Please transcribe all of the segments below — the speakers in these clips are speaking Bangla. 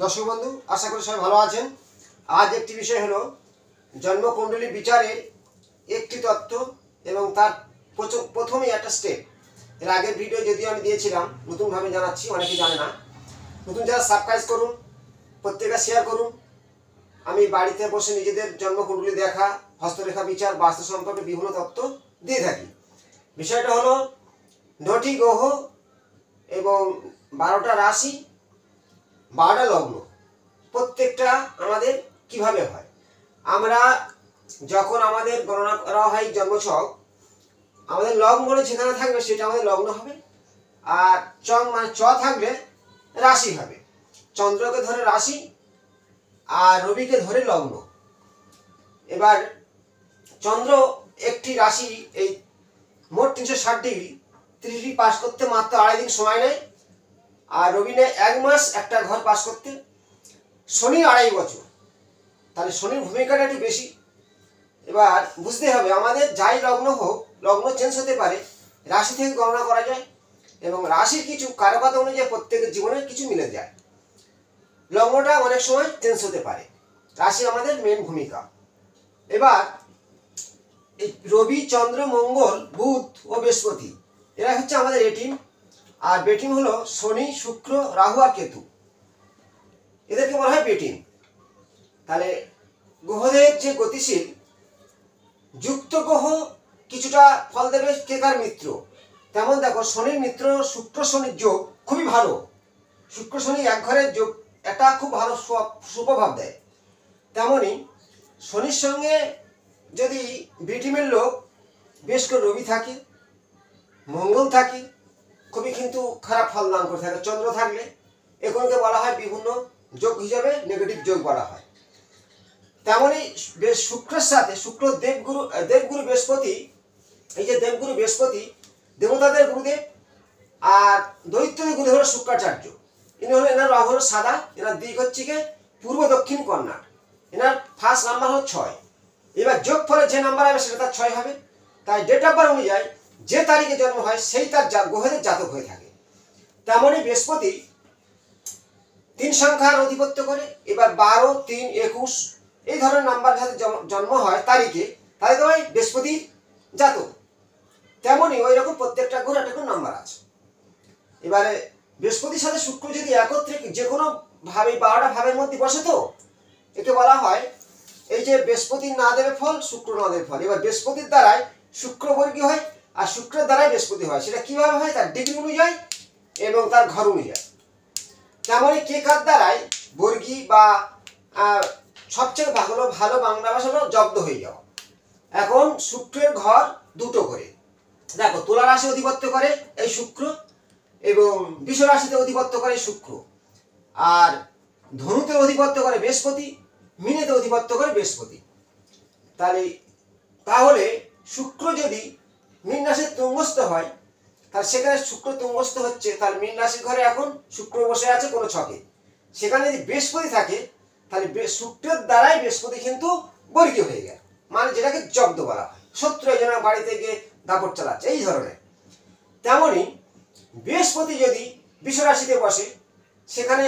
দর্শক বন্ধু, আশা করি সবাই ভালো আছেন। আজ একটি বিষয় হলো জন্মকুণ্ডলী বিচারের একটি তত্ত্ব এবং তার প্রথমেই একটা স্টেপ। এর আগের ভিডিও যদিও আমি দিয়েছিলাম, নতুনভাবে জানাচ্ছি, অনেকে জানে না। নতুন যারা সাবস্ক্রাইব করুন, প্রত্যেকটা শেয়ার করুন। আমি বাড়িতে বসে নিজেদের জন্মকুণ্ডলী দেখা, হস্তরেখা বিচার, বাস্তু সম্পর্কে বিভিন্ন তত্ত্ব দিয়ে থাকি। বিষয়টা হলো 9টি গ্রহ এবং 12টা রাশি, 12টা লগ্ন, প্রত্যেকটা আমাদের কিভাবে হয়। আমরা যখন আমাদের গণনা করা হয় জন্মছক, আমাদের লগ্ন যেখানে থাকবে সেটা আমাদের লগ্ন হবে, আর চং মানে চ থাকলে রাশি হবে। চন্দ্রকে ধরে রাশি আর রবিকে ধরে লগ্ন। এবার চন্দ্র একটি রাশি এই মোট 360 ডিগ্রি 30 ডিগ্রি পাস করতে মাত্র 2.5 দিন সময় নেয়, আর রবি নেয় 1 মাস একটা ঘর পাস করতে। শনি 2.5 বছর, তাহলে শনির ভূমিকাটা একটু বেশি। এবার বুঝতে হবে আমাদের যাই লগ্ন হোক, লগ্ন চেঞ্জ হতে পারে, রাশি থেকে গণনা করা যায় এবং রাশির কিছু কারকতা অনুযায়ী প্রত্যেকের জীবনে কিছু মিলে যায়। লগ্নটা অনেক সময় চেঞ্জ হতে পারে, রাশি আমাদের মেন ভূমিকা। এবার এই রবি, চন্দ্র, মঙ্গল, বুধ ও বৃহস্পতি এরা হচ্ছে আমাদের এ টিম, আর বেটিম হলো শনি, শুক্র, রাহু আর কেতু, এদেরকে বলা হয় বেটিম। তাহলে গ্রহদের যে গতিশীল, যুক্ত গ্রহ কিছুটা ফল দেবে কে কার মিত্র। তেমন দেখো, শনির মিত্র শুক্র শনির যোগ খুবই ভালো। শুক্র শনি এক ঘরের যোগ, এটা খুব ভালো সুপ্রভাব দেয়। তেমনি শনির সঙ্গে যদি বিটিমের লোক বেশ করে রবি থাকে, মঙ্গল থাকে, খুবই কিন্তু খারাপ ফল দান করে থাকে। চন্দ্র থাকলে এগুলোকে বলা হয় বিভিন্ন যোগ হিসাবে নেগেটিভ যোগ বলা হয়। তেমনি শুক্রের সাথে শুক্র দেবগুরু বৃহস্পতি, এই যে দেবগুরু বৃহস্পতি দেবতাদের গুরুদেব, আর দৈত্যদের গুরু হলো শুক্রাচার্য। ইনি হলো, এনার রং হলো সাদা, এনার দিক হচ্ছে গিয়ে পূর্ব দক্ষিণ কর্ণাট, এনার ফার্স্ট নাম্বার হলো 6। এবার যোগ ফলে যে নাম্বার হবে সেটা তার 6 হবে। তাই ডেট অফ বার্থ অনুযায়ী যে তারিখে জন্ম হয় সেই তার গ্রহের জাতক হয়ে থাকে। তেমনই বৃহস্পতি 3 সংখ্যার অধিপত্য করে। এবার 12, 3, 21 এই ধরনের নাম্বার যাদের জন্ম হয় তারিখে, তাদের হয় বৃহস্পতির জাতক। তেমনই ওই রকম প্রত্যেকটা গ্রহ একটা করে নাম্বার আছে। এবারে বৃহস্পতির সাথে শুক্র যদি একত্রে যে কোনো ভাবে 12টা ভাবের মধ্যে বসে, তো একে বলা হয়, এই যে বৃহস্পতির না দেবে ফল, শুক্র না দেবে ফল। এবার বৃহস্পতির দ্বারাই শুক্র বর্গী হয় আর শুক্রের দ্বারাই বৃহস্পতি হয়। সেটা কিভাবে হয়? তার ডিগ্রি অনুযায়ী এবং তার ঘর অনুযায়ী। তেমনই কে কার দ্বারাই বর্গী বা সবচেয়ে ভালো বাংলা ভাষা হলো জব্দ হয়ে যাওয়া। এখন শুক্রের ঘর দুটো করে, দেখো, তুলা রাশি অধিপত্য করে এই শুক্র এবং বৃষ রাশিতে অধিপত্য করে শুক্র, আর ধনুতে অধিপত্য করে বৃহস্পতি, মীনেতে অধিপত্য করে বৃহস্পতি। তাহলে শুক্র যদি মীন রাশির তুঙ্গস্থ হয়, তাহলে সেখানে শুক্র তুঙ্গস্থ হচ্ছে, তাহলে মীন রাশির ঘরে এখন শুক্র বসে আছে কোনো ছকে। সেখানে যদি বৃহস্পতি থাকে, তাহলে শুক্রের দ্বারাই বৃহস্পতি কিন্তু বর্গী হয়ে গেল, মানে যেটাকে জব্দ বলা হয়। শত্রু এই জন্য বাড়িতে গিয়ে দাপট চালাচ্ছে, এই ধরনের। তেমনি বৃহস্পতি যদি বৃষ রাশিতে বসে, সেখানে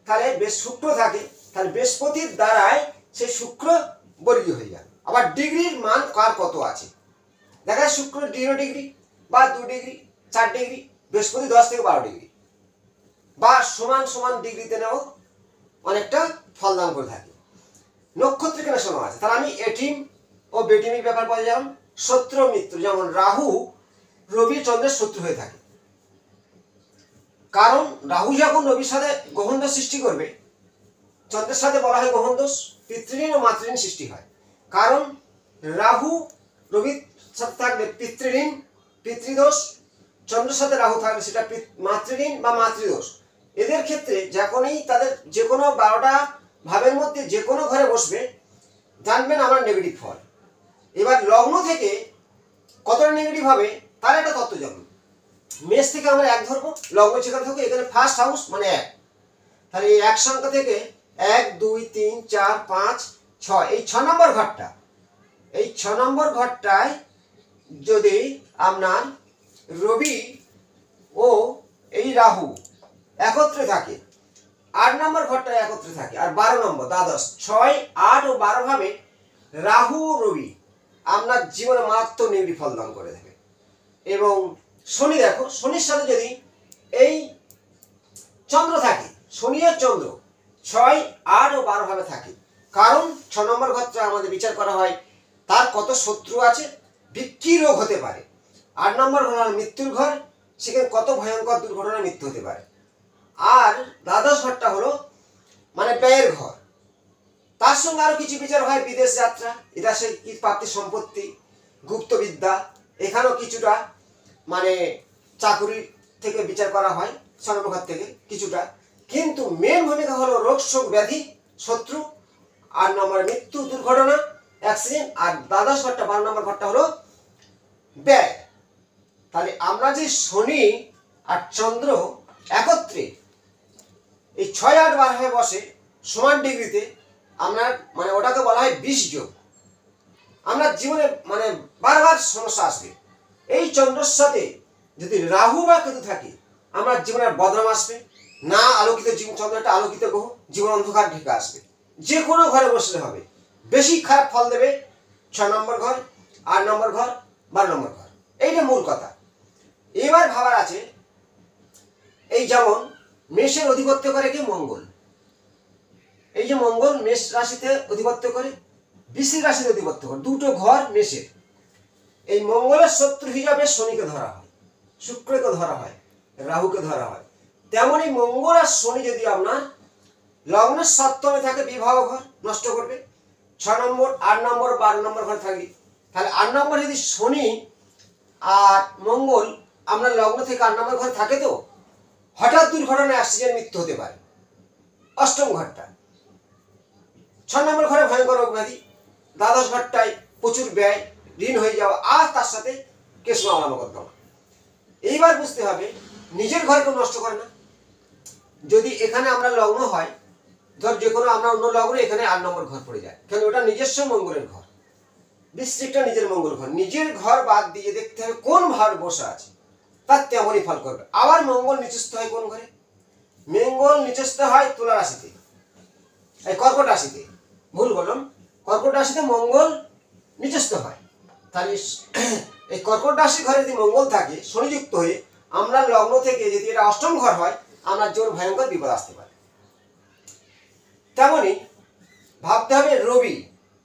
তাহলে শুক্র থাকে, তাহলে বৃহস্পতির দ্বারাই সেই শুক্র বর্গী হয়ে যায়। আবার ডিগ্রির মান কার কত আছে দেখা যায়, শুক্র 0 ডিগ্রি বা 2 ডিগ্রি 4 ডিগ্রি, বৃহস্পতি 10 থেকে 12 ডিগ্রি বা সমান সমান ডিগ্রিতে নেও অনেকটা ফলদান করে থাকে। নক্ষত্র কেন শোনা আছে, তাহলে আমি এটিম ও বেটিমির ব্যাপার বলে যেমন শত্রু মিত্র, যেমন রাহু রবি চন্দ্রের শত্রু হয়ে থাকে। কারণ রাহু যখন রবির সাথে গ্রহণ সৃষ্টি করবে, চন্দ্রের সাথে বলা হয় গ্রহণ দোষ, পিতৃঋণ ও মাতৃঋণ সৃষ্টি হয়। কারণ রাহু রবির সাথে থাকলে পিতৃঋণ, পিতৃদোষ, চন্দ্রের সাথে রাহু থাকলে সেটা মাতৃঋণ বা মাতৃদোষ। এদের ক্ষেত্রে যখনই তাদের যে কোনো 12টা ভাবের মধ্যে যে কোনো ঘরে বসবে, জানবেন আমরা নেগেটিভ ফল। এবার লগ্ন থেকে কতটা নেগেটিভ হবে তার একটা তত্ত্ব জানবেন। মেষ থেকে আমরা 1 ধরবো, লগ্ন যেখানে থাকবে এখানে ফার্স্ট হাউস মানে 1, তাহলে এই 1 সংখ্যা থেকে 1, 2, 3, 4, 5, 6, এই 6 নম্বর ঘরটা, এই 6 নম্বর ঘরটায় যদি আপনার রবি ও এই রাহু একত্রে থাকে, 8 নম্বর ঘরটা একত্রে থাকে, আর 12 নম্বর দ্বাদশ 6, 8 ও 12 ভাবে রাহু রবি আপনার জীবনে মারাত্মক নিউলি ফল দান করে দেবে। এবং শনি, দেখো শনির সাথে যদি এই চন্দ্র থাকে, শনি আর চন্দ্র 6, 8 ও 12 ভাবে থাকে, কারণ 6 নম্বর ঘরটা আমাদের বিচার করা হয় তার কত শত্রু আছে, কি রোগ হতে পারে। 8 নম্বর ঘর মৃত্যুর ঘর, সেখানে কত ভয়ঙ্কর দুর্ঘটনায় মৃত্যু হতে পারে। আর দ্বাদশ ঘরটা হলো মানে ব্যয়ের ঘর, তার সঙ্গে আরো কিছু বিচার হয়, বিদেশ যাত্রা, এটা সে প্রাপ্তি সম্পত্তি, গুপ্তবিদ্যা, এখানেও কিছুটা মানে চাকুরি থেকে বিচার করা হয় 6 নম্বর ঘর থেকে কিছুটা। কিন্তু মেন ভূমিকা হলো রোগ শোক ব্যাধি শত্রু, 8 নম্বর মৃত্যু দুর্ঘটনা অ্যাক্সিডেন্ট, আর দ্বাদশ ঘরটা 12 নম্বর ঘরটা হলো ব্যয়। তাহলে আমরা যে শনি আর চন্দ্র একত্রে এই 6, 8, 12 হয়ে বসে সমান ডিগ্রিতে, আপনার মানে ওটাকে বলা হয় 20 যোগ। আপনার জীবনে মানে বারবার সমস্যা আসবে। এই চন্দ্রের সাথে যদি রাহু বা কেতু থাকে, আমার জীবনের বদনাম আসবে না, আলোকিত জীবন, চন্দ্র একটা আলোকিত গ্রহ, জীবন অন্ধকার ঢেকে আসবে। যে কোনো ঘরে বসলে হবে, বেশি খারাপ ফল দেবে 6 নম্বর ঘর, 8 নম্বর ঘর, 12 নম্বর ঘর, এইটা মূল কথা। এবার ভাবার আছে, এই যেমন মেষের অধিপত্য করে কি মঙ্গল, এই যে মঙ্গল মেষ রাশিতে অধিপত্য করে, বৃশ্চিক রাশিতে অধিপত্য করে, দুটো ঘর মেষের। এই মঙ্গলের শত্রু হিসাবে শনিকে ধরা হয়, শুক্রকে ধরা হয়, রাহুকে ধরা হয়। তেমনি মঙ্গল আর শনি যদি আপনার লগ্নের সপ্তমে থাকে, বিবাহ ঘর নষ্ট করবে। 6 নম্বর, 8 নম্বর, 12 নম্বর ঘর থাকে, তাহলে 8 নম্বর যদি শনি আর মঙ্গল আপনার লগ্ন থেকে 8 নম্বর ঘর থাকে, তো হঠাৎ দুর্ঘটনায় অ্যাক্সিডেন্ট মৃত্যু হতে পারে। অষ্টম ঘরটা 6 নম্বর ঘরে ভয়ঙ্কর রোগ ব্যাধি, দ্বাদশ ঘরটায় প্রচুর ব্যয়, ঋণ হয়ে যাওয়া, আর তার সাথে কেস মামলা মোকদ্দমা। এইবার বুঝতে হবে, নিজের ঘর কেউ নষ্ট করে না। যদি এখানে আমরা লগ্ন হয়, ধর যে কোনো আমরা অন্য লগ্নে, এখানে 8 নম্বর ঘর পড়ে যায়, কারণ ওটা নিজস্ব মঙ্গলের ঘর, বৃশ্চিকটা নিজের মঙ্গল ঘর। নিজের ঘর বাদ দিয়ে দেখতে হবে কোন ভার বসে আছে, তার তেমনই ফল করবে। আবার মঙ্গল নিচস্থ হয় কোন ঘরে? মঙ্গল নিচস্থ হয় তুলা রাশিতে, এই কর্কট রাশিতে, ভুল বললাম, কর্কট রাশিতে মঙ্গল নিচস্থ হয়। তাহলে এই কর্কট রাশি ঘরে যদি মঙ্গল থাকে শনিযুক্ত হয়ে, আমরা লগ্ন থেকে যদি এটা অষ্টম ঘর হয়, আমার জীবন ভয়ঙ্কর বিপদ আসতে পারে। তেমনি ভাবতে হবে রবি,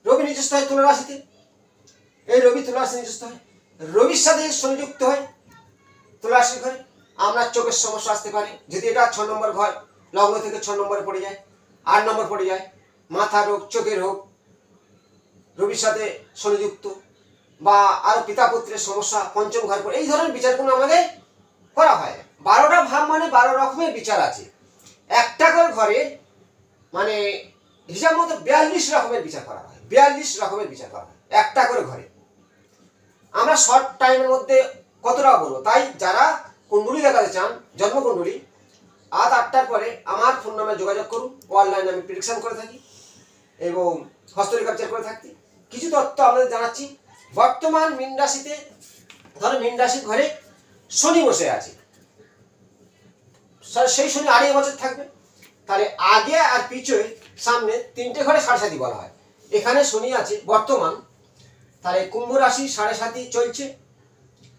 রবি নিচস্থ হয় তুলা রাশিতে, এই রবি তুলা রাশি নিচস্থ হয়, রবির সাথে শনিযুক্ত হয় তুলা রাশির ঘরে, আপনার চোখের সমস্যা আসতে পারে। যদি এটা 6 নম্বর ঘর, লগ্ন থেকে 6 নম্বরে পড়ে যায়, 8 নম্বর পড়ে যায়, মাথা রোগ, চোখের রোগ, রবির সাথে শনিযুক্ত, বা আরো পিতা পুত্রের সমস্যা 5ম ঘর পড়ে, এই ধরনের বিচারগুলো আমাদের করা হয়। 12টা ভাব মানে 12 রকমের বিচার আছে। একটা করে ঘরে মানে হিসাব মতো 42 রকমের বিচার করা হয়, 42 রকমের বিচার করা হয় একটা করে ঘরে। আমরা শর্ট টাইমের মধ্যে কতটা বলবো, তাই যারা কুণ্ডলী দেখাতে চান, জন্মকুণ্ডলী, আজ 8টার পরে আমার ফোন নাম্বারে যোগাযোগ করুন। অনলাইনে আমি প্রেডিকশন করে থাকি এবং হস্তরেখাচার করে থাকি। কিছু তথ্য আপনাদের জানাচ্ছি। বর্তমান মীন রাশিতে, ধরো মীন রাশির ঘরে শনি বসে আছে, সেই শনি 2.5 বছর থাকবে। তাহলে আগে আর পিছনে সামনে 3টে ঘরে 7.5 বলা হয়। এখানে শনি আছে বর্তমান, তাহলে কুম্ভ রাশি 7.5 চলছে,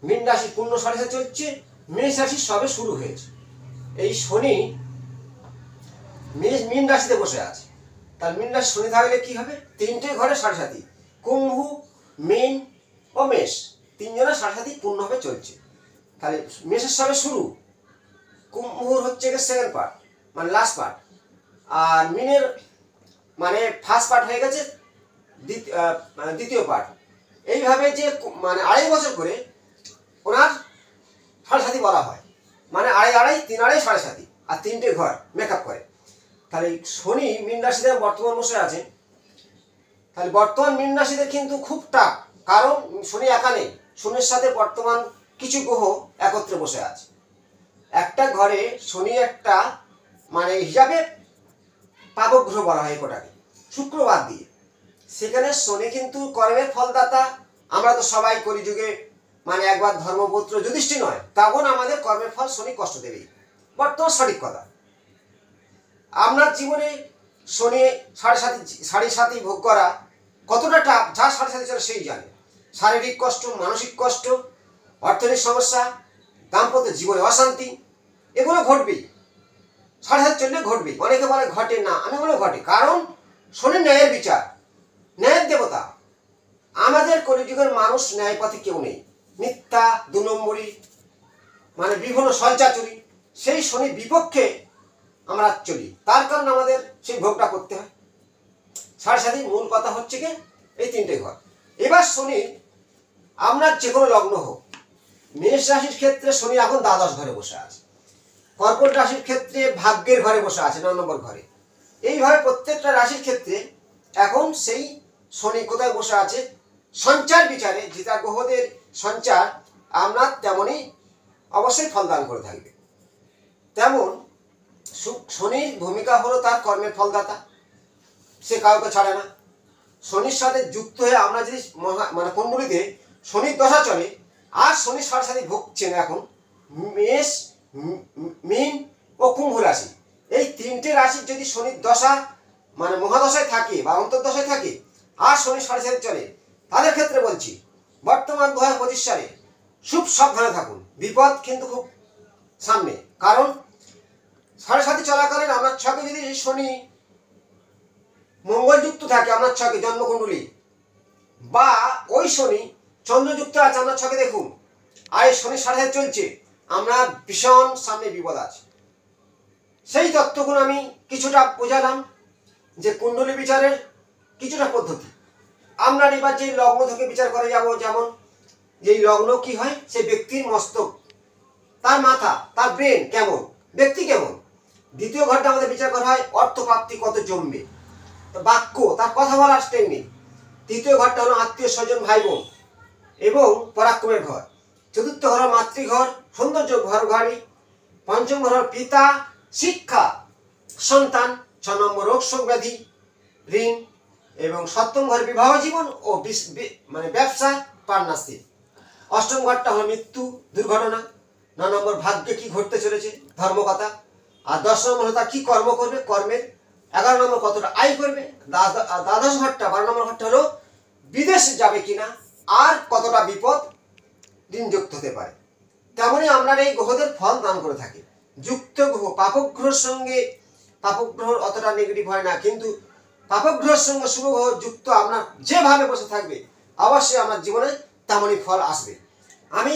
মীন রাশি পূর্ণ 7.5 চলছে, মেষ রাশি সবে শুরু হয়েছে। এই শনি মীন রাশিতে বসে আছে, তাহলে মীন রাশি শনি থাকলে কি হবে? 3টে ঘরে 7.5, কুম্ভ, মীন ও মেষ, 3 জনের 7.5 পূর্ণভাবে চলছে। তাহলে মেষের সবে শুরু, কুম্ভর হচ্ছে সেকেন্ড পার্ট মানে লাস্ট পার্ট, আর মীনের মানে ফার্স্ট পার্ট হয়ে গেছে দ্বিতীয় পার্ট। এইভাবে যে মানে 2.5 বছর করে ওনার 7.5 বলা হয়, মানে 2.5, 3, 7.5, আর 3টে ঘর মেকআপ করে। তাহলে শনি মীন রাশিতে বর্তমান বসে আছে। তাহলে বর্তমান মীন রাশিতে কিন্তু খুব টাফ, কারণ শনি একা নেই, শনির সাথে বর্তমান কিছু গ্রহ একত্রে বসে আছে। একটা ঘরে শনি একটা মানে হিসাবে পাপগ্রহ বলা হয় কোটাকে, শুক্রবার দিয়ে। সেখানে শনি কিন্তু কর্মের ফলদাতা। আমরা তো সবাই কলিযুগে মানে একবার ধর্মপুত্র যুধিষ্ঠির নয়, তখন আমাদের কর্মের ফল শনি কষ্ট দেবেই, বর্তমান সঠিক কথা। আপনার জীবনে শনি সাড়ে সাথে ভোগ করা কতটা টাফ, যা সাড়ে সাথে চলে সেই জানে। শারীরিক কষ্ট, মানসিক কষ্ট, অর্থনৈতিক সমস্যা, দাম্পত্য জীবনে অশান্তি, এগুলো ঘটবেই। সাড়ে সাথে চললে ঘটবেই। অনেকে বলে ঘটে না, আমি বলে ঘটে, কারণ শনি ন্যায়ের বিচার, ন্যায়ের দেবতা। আমাদের কলিযুগের মানুষ ন্যায় পথে কেউ নেই। মিথ্যা, 2 নম্বরী, মানে বিভিন্ন সলচাচুরি, সেই শনির বিপক্ষে আমরা চলি। তার কারণ আমাদের সেই ভোগটা করতে হয়। সাড়ে সাথে মূল কথা হচ্ছে কি এই 3টে ঘর। এবার শনি আপনার যে কোনো লগ্ন হোক, মেষ রাশির ক্ষেত্রে শনি এখন দ্বাদশ ঘরে বসে আছে, কর্কট রাশির ক্ষেত্রে ভাগ্যের ঘরে বসে আছে 9 নম্বর ঘরে। এইভাবে প্রত্যেকটা রাশির ক্ষেত্রে এখন সেই শনি কোথায় বসে আছে, সঞ্চার বিচারে যেটা গ্রহদের সঞ্চার আপনার তেমনই অবশ্যই ফলদান করে থাকবে। তেমন শনির ভূমিকা হলো তার কর্মের ফলদাতা, সে কাউকে ছাড়ে না। শনির সাথে যুক্ত হয়ে আমরা যদি মানে কুণ্ডলিতে শনির দশা চলে, আর শনির সাড়ে সাথে ভুগছেন এখন মেষ, মীন ও কুম্ভ রাশি। এই 3টে রাশির যদি শনির দশা মানে মহাদশায় থাকে বা অন্তর্দশায় থাকে, আর শনির সাড়ে সাথে চলে, তাদের ক্ষেত্রে বলছি বর্তমান 2025 সালে খুব সাবধানে থাকুন। বিপদ কিন্তু খুব সামনে, কারণ সাড়ে সাথে চলাকালীন আপনার ছকে যদি শনি মঙ্গলযুক্ত থাকে, আপনার ছকে জন্মকুণ্ডলী, বা ওই শনি চন্দ্রযুক্ত আছে আপনার ছকে দেখুন, আর এই শনি সাড়ে সাথে চলছে, আমরা ভীষণ সামনে বিপদ আছে। সেই তত্ত্বগুলো আমি কিছুটা বোঝালাম, যে কুণ্ডলী বিচারের কিছুটা পদ্ধতি। আমরা এবার যে লগ্ন থেকে বিচার করে যাব, যেমন যেই লগ্ন কি হয়, সেই ব্যক্তির মস্তক, তার মাথা, তার ব্রেন কেমন, ব্যক্তি কেমন। দ্বিতীয় ঘরটা আমাদের বিচার করা হয় অর্থপ্রাপ্তি কত জমবে, বাক্য, তার কথা বলার টেকনিক। তৃতীয় ঘরটা হলো আত্মীয় স্বজন, ভাই বোন এবং পরাক্রমের ঘর। চতুর্থ ঘর মাতৃঘর, সৌন্দর্য ঘর গাড়ি। পঞ্চম ঘর পিতা, শিক্ষা, সন্তান। 6 নম্বর রোগ শোক ব্যাধি, ঋণ। এবং 7ম ঘর বিবাহ জীবন ও মানে ব্যবসা, পার্টনারশিপ। 8ম ঘরটা হলো মৃত্যু, দুর্ঘটনা। 9 নম্বর ভাগ্যে কি ঘটতে চলেছে, ধর্মকথা। আর 10 নম্বর হলো তার কি কর্ম করবে, কর্মের। 11 নম্বর কতটা আয় করবে। দ্বাদশ ঘরটা 12 নম্বর ঘরটা হলো বিদেশ যাবে কিনা, আর কতটা বিপদ ঋণযুক্ত হতে পারে। তেমনই আমরা এই গ্রহদের ফল দান করে থাকি। যুক্ত গ্রহ পাপগ্রহের সঙ্গে, পাপগ্রহ অতটা নেগেটিভ হয় না, কিন্তু পাপগ্রহের সঙ্গে শুভ গ্রহ যুক্ত আপনার যেভাবে বসে থাকবে, অবশ্যই আপনার জীবনে তেমনই ফল আসবে। আমি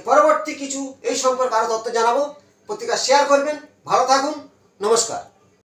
পরবর্তী কিছু এই সম্পর্কে আরো তথ্য জানাবো। পত্রিকা শেয়ার করবেন। ভালো থাকুন। নমস্কার।